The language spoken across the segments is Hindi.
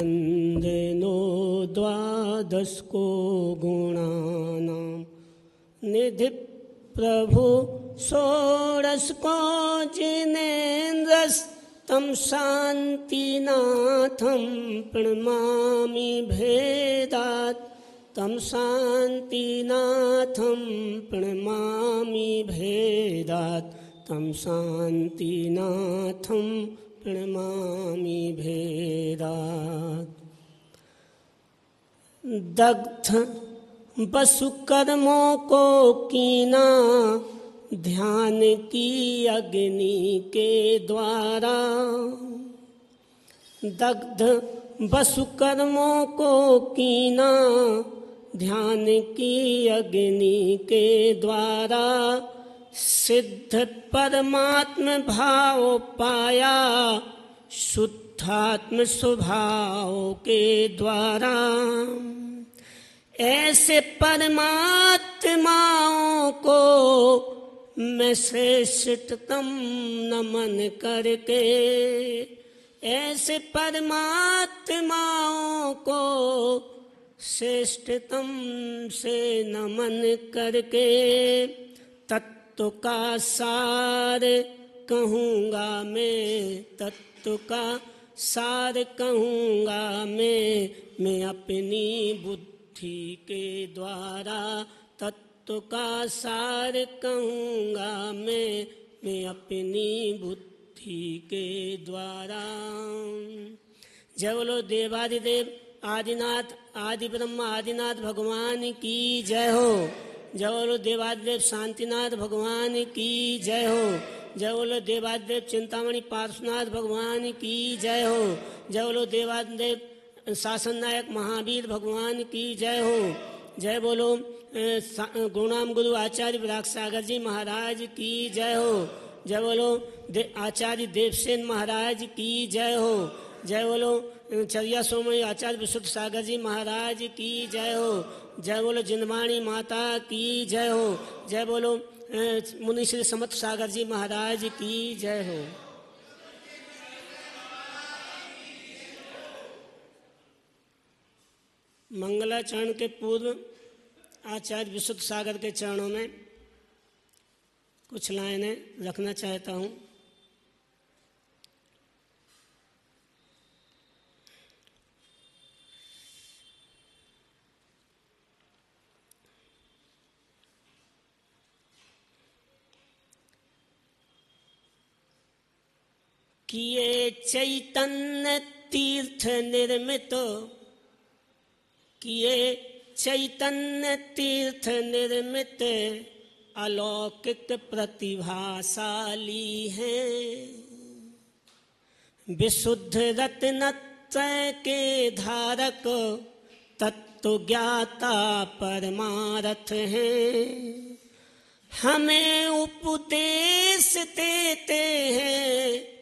नो द्वादशको गुणानां निधि प्रभु षोडशको जिनेन्द्रस्तं शान्तिनाथं प्रणमामि भेदात् तं शान्तिनाथं प्रणमामि भेदात् तं शान्तिनाथं प्रणमामि भेदात्। दग्ध वसुकर्मों को कीना ध्यान की अग्नि के द्वारा। दग्ध वसुकर्मों को कीना ध्यान की अग्नि के द्वारा। सिद्ध परमात्म भाव पाया शुद्धात्म स्वभाव के द्वारा। ऐसे परमात्माओं को मैं श्रेष्ठतम नमन करके, ऐसे परमात्माओं को श्रेष्ठतम से नमन करके तत्व का सार कहूँगा मैं, तत्व का सार कहूँगा मैं अपनी बुद्धि के द्वारा। तत्व का सार कहूँगा मैं अपनी बुद्धि के द्वारा। जय बोलो देवादिदेव आदिनाथ आदि ब्रह्म आदिनाथ भगवान की जय हो। जय बोलो देवादिदेव शांतिनाथ भगवान की जय हो। जय बोलो देवादिदेव चिंतामणि पार्श्वनाथ भगवान की जय हो। जय बोलो देवादिदेव शासन नायक महावीर भगवान की जय हो। जय बोलो गुरुनाम गुरु आचार्य विराग सागर जी महाराज की जय हो। जय बोलो आचार्य देवसेन महाराज की जय हो। जय बोलो चरिया सोमणी आचार्य विशुद्ध सागर जी महाराज की जय हो। जय बोलो जिंदवाणी माता की जय हो। जय बोलो मुनि श्री समर्थ सागर जी महाराज की जय हो। मंगलाचरण के पूर्व आचार्य विशुद्ध सागर के चरणों में कुछ लाइनें रखना चाहता हूँ। किए चैतन्य तीर्थ निर्मित, किए चैतन्य तीर्थ निर्मित अलौकिक प्रतिभाशाली हैं। विशुद्ध रत्नत्रय के धारक तत्व ज्ञाता परमार्थ हैं। हमें उपदेश देते हैं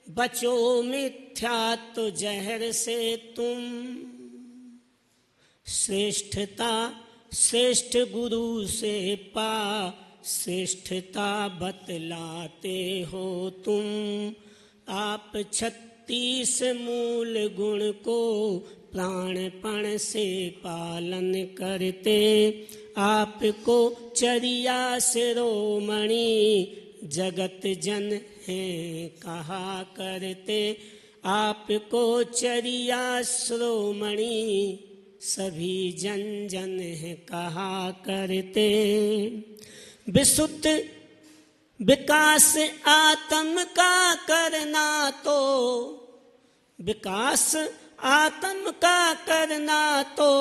बचो मिथ्या तो जहर से तुम। श्रेष्ठता श्रेष्ठ गुरु से पा श्रेष्ठता बतलाते हो तुम। आप 36 मूल गुण को प्राणपण से पालन करते। आपको चरिया शिरोमणि जगत जन है कहा करते। आपको चरिया शिरोमणि सभी जन जन है कहा करते। विशुद्ध विकास आत्म का करना तो, विकास आत्म का करना तो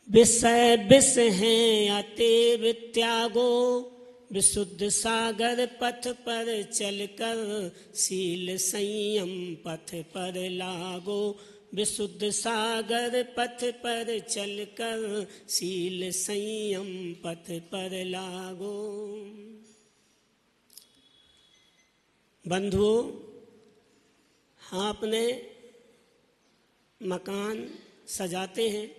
विषय विष हैं अतएव त्यागो। विशुद्ध सागर पथ पर चलकर शील संयम पथ पर लागो। विशुद्ध सागर पथ पर चलकर शील संयम पथ पर लागो। बंधुओं, हाँ अपने मकान सजाते हैं,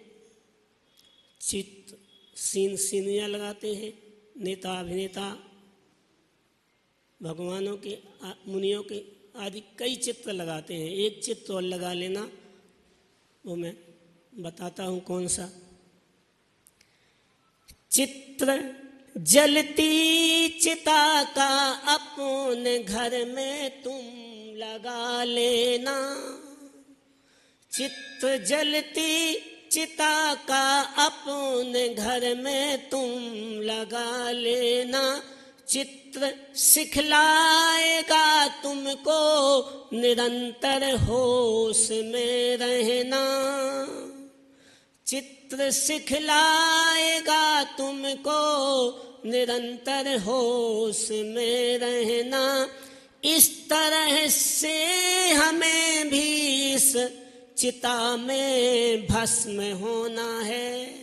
चित्र सीनियाँ लगाते हैं, नेता अभिनेता भगवानों के मुनियों के आदि कई चित्र लगाते हैं। एक चित्र और लगा लेना, वो मैं बताता हूँ कौन सा। चित्र जलती चिता का अपने घर में तुम लगा लेना। चित्र जलती चिता का अपने घर में तुम लगा लेना। चित्र सिखलाएगा तुमको निरंतर होश में रहना। चित्र सिखलाएगा तुमको निरंतर होश में रहना। इस तरह से हमें भी इस चिता में भस्म होना है।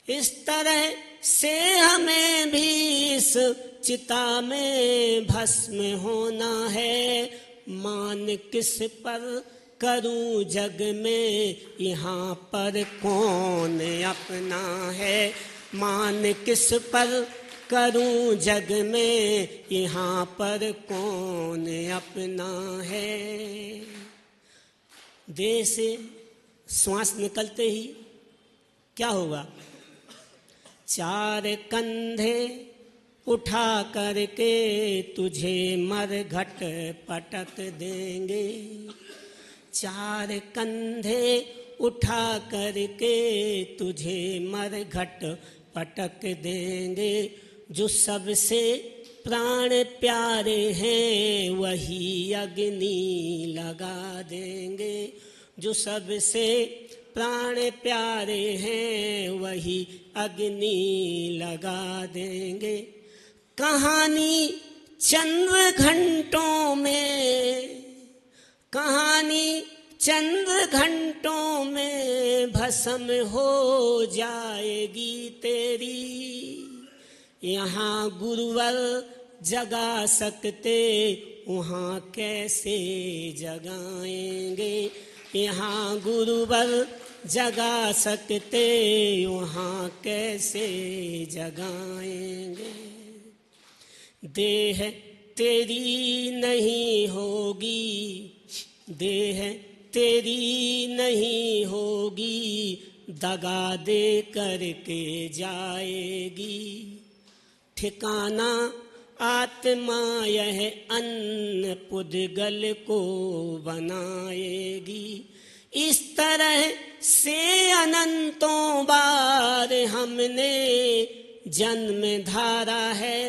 इस तरह से हमें भी इस चिता में भस्म होना है। मान किस पर करूं जग में, यहाँ पर कौन अपना है। मान किस पर करूं जग में, यहाँ पर कौन अपना है। देह से श्वास निकलते ही क्या होगा? चार कंधे उठा करके तुझे मरघट पटक देंगे। चार कंधे उठा करके तुझे मरघट पटक देंगे। जो सबसे प्राण प्यारे हैं वही अग्नि लगा देंगे। जो सबसे प्राण प्यारे हैं वही अग्नि लगा देंगे। कहानी चंद घंटों में, कहानी चंद घंटों में भस्म हो जाएगी तेरी। यहाँ गुरुवर जगा सकते, वहाँ कैसे जगाएंगे। यहाँ गुरुवर जगा सकते, वहाँ कैसे जगाएंगे। देह तेरी नहीं होगी, देह तेरी नहीं होगी, दगा दे करके जाएगी। ठिकाना आत्मा यह अन्न पुद्गल को बनाएगी। इस तरह से अनंतों बार हमने जन्म धारा है।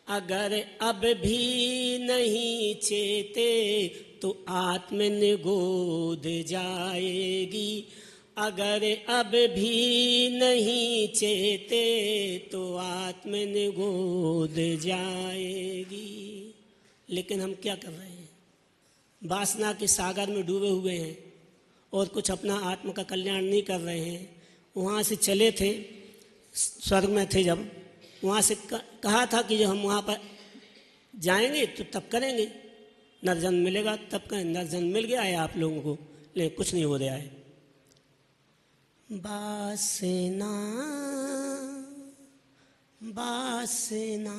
अगर अब भी नहीं चेते तो आत्म निगोद जाएगी। अगर अब भी नहीं चेते तो आत्म निगोद जाएगी। लेकिन हम क्या कर रहे हैं? वासना के सागर में डूबे हुए हैं और कुछ अपना आत्म का कल्याण नहीं कर रहे हैं। वहाँ से चले थे, स्वर्ग में थे जब, वहाँ से कहा था कि जब हम वहाँ पर जाएंगे तो तब करेंगे, नरजन्म मिलेगा तब करें। नरजन्म मिल गया है आप लोगों को, लेकिन कुछ नहीं हो रहा है। वासना वासना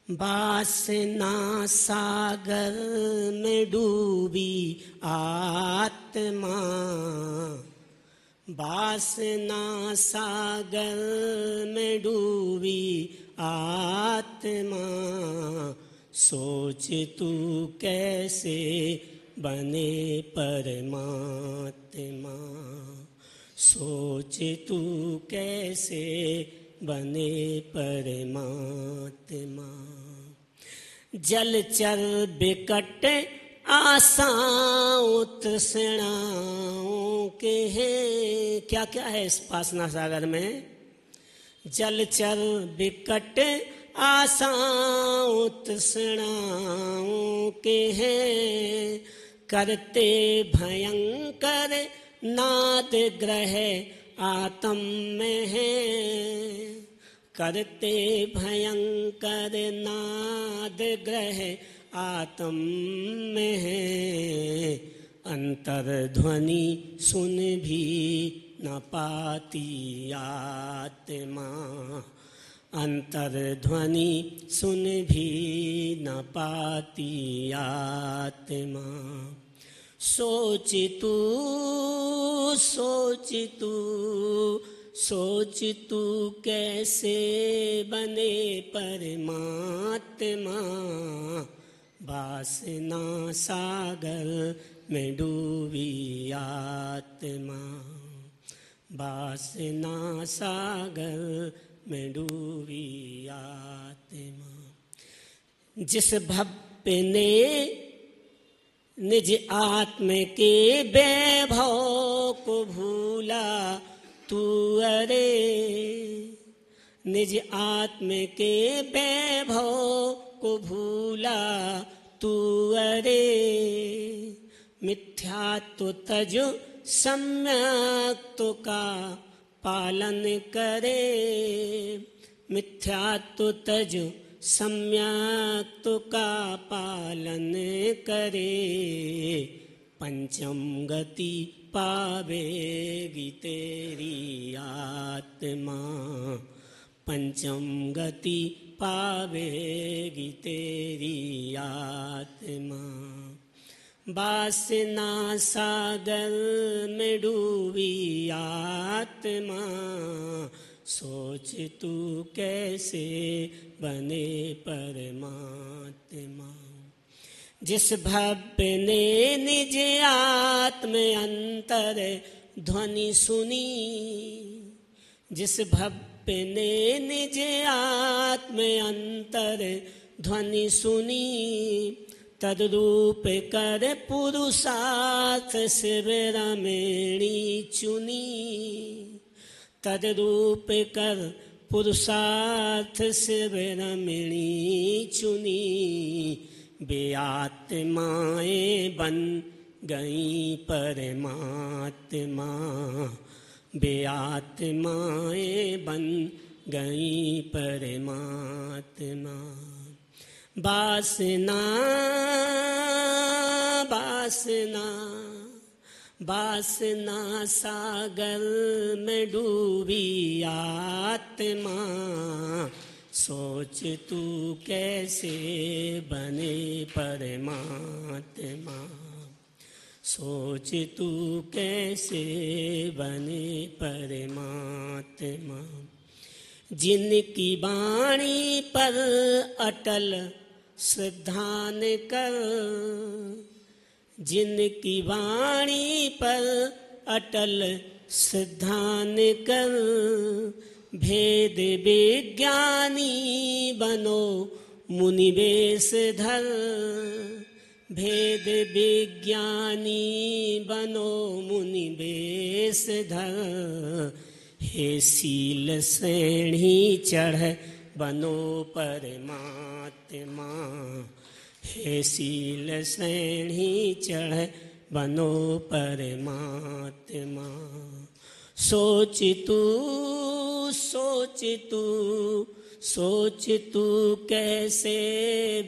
वासना सागर में डूबी आत्मा। वासना सागर में डूबी आत्मा। सोच तू कैसे बने परमात्मा। सोच तू कैसे बने परमात्मा। जलचर बिकट आशाओं तृष्णाओं के हैं। क्या क्या है इस वासना सागर में? जलचर बिकट आशाओं तृष्णाओं के हैं। करते भयंकर नाद ग्रह आत्म में है। करते भयंकर नाद ग्रह आत्म में है। अंतर ध्वनि सुन भी न पाती आत्मा। अंतर्ध्वनि सुन भी न पाती आत्मा। सोच तू कैसे बने परमात्मा। वासना सागर में डूबी आत्मा। वासना सागर में डूबी आत्मा। जिस भव्य ने निज आत्म के वैभव को भूला तू अरे। निज आत्म के वैभव को भूला तू अरे। मिथ्यात्व तजो सम्यक्त्व का पालन करे। मिथ्यात्व तजो सम्यक्त्व का पालन करे। पंचम गति पावेगी तेरी आत्मा। पंचम गति पावेगी तेरी आत्मा। वासना सागर में डूबी आत्मा। सोच तू कैसे बने परमात्मा। जिस भव्य ने निज आत्म अंतर ध्वनि सुनी। जिस भव्य ने निज आत्म अंतर ध्वनि सुनी। तद्रूप कर पुरुषार्थ शिविर मेरी चुनी। तद्रूप कर पुरुषार्थ शिविर मेरी चुनी। वे आत्माएं बन गई परमात्मा। वे आत्माएं बन गई परमात्मा। वासना सागर में डूबी आत्मा। सोच तू कैसे बने परमात्मा। सोच तू कैसे बने परमात्मा। जिनकी वाणी पर अटल श्रद्धान कर। जिनकी वाणी पर अटल श्रद्धान कर। भेद विज्ञानी बनो मुनि वेश धर। भेद विज्ञानी बनो मुनि वेश धर। हे शील श्रेणी चढ़ बनो परमात्मा। हे शील श्रेणी चढ़ बनो परमात्मा। सोच तू कैसे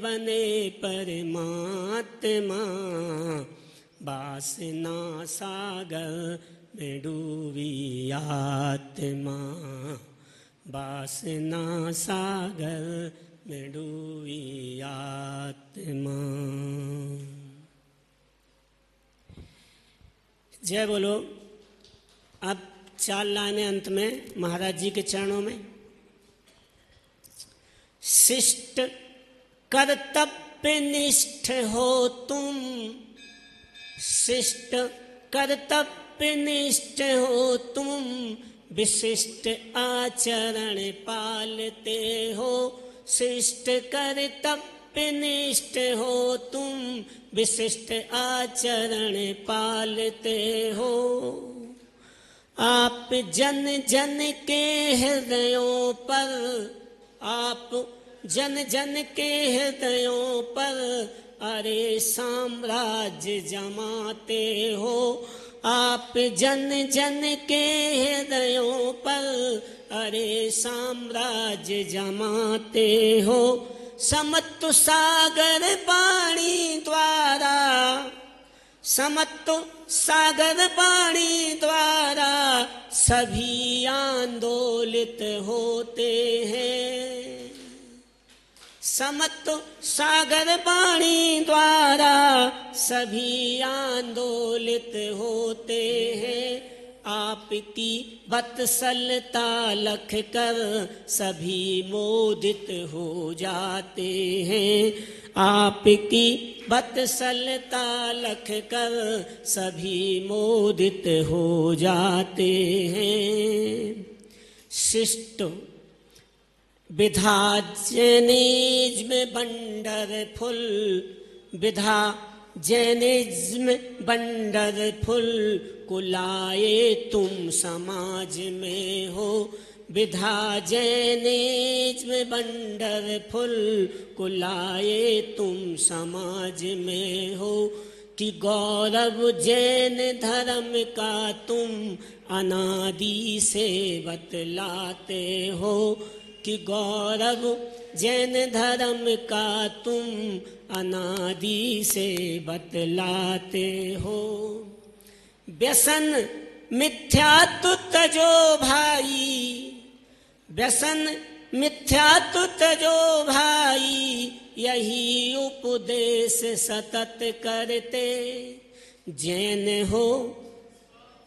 बने परमात्मा। वासना सागर में डूबी आत्मा। वासना सागर में डूबी आत्मा। जय बोलो। अब 4 लाइनें अंत में महाराज जी के चरणों में। शिष्ट कर्तव्य निष्ठ हो तुम। शिष्ट कर्तव्य निष्ठ हो तुम। विशिष्ट आचरण पालते हो। शिष्ट कर्तव्य निष्ठ हो तुम। विशिष्ट आचरण पालते हो। आप जन जन के हृदयों पर। आप जन जन के हृदयों पर अरे साम्राज्य जमाते हो। आप जन जन के हृदयों पर अरे साम्राज्य जमाते हो। समत्व सागर वाणी द्वारा। समत्व सागर वाणी द्वारा सभी आंदोलित होते हैं। समत्व सागर वाणी द्वारा सभी आंदोलित होते हैं। आपकी वत्सलता लख कर सभी मोदित हो जाते हैं। आपकी वत्सलता लख कर सभी मोदित हो जाते हैं। शिष्ट विधा जैनिज्म वंडरफुल, विधा जैनिज्म वंडरफुल को लाए तुम समाज में हो। विधा जैनिज्म वंडरफुल को लाए तुम समाज में हो। कि गौरव जैन धर्म का तुम अनादि से बतलाते हो। कि गौरव जैन धर्म का तुम अनादि से बतलाते हो। व्यसन मिथ्यात्व तजो भाई, व्यसन मिथ्यात्व तजो भाई, यही उपदेश सतत करते। जैन हो,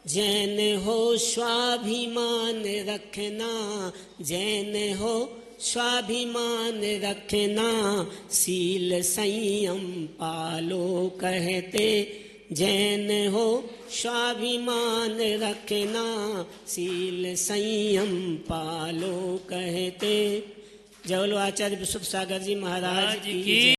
जैन हो स्वाभिमान रखना, जैन हो स्वाभिमान रखना, सील संयम पालो कहते। जैन हो स्वाभिमान रखना, सील संयम पालो कहते। जय बोलो आचार्य विश्व सागर जी महाराज की जय।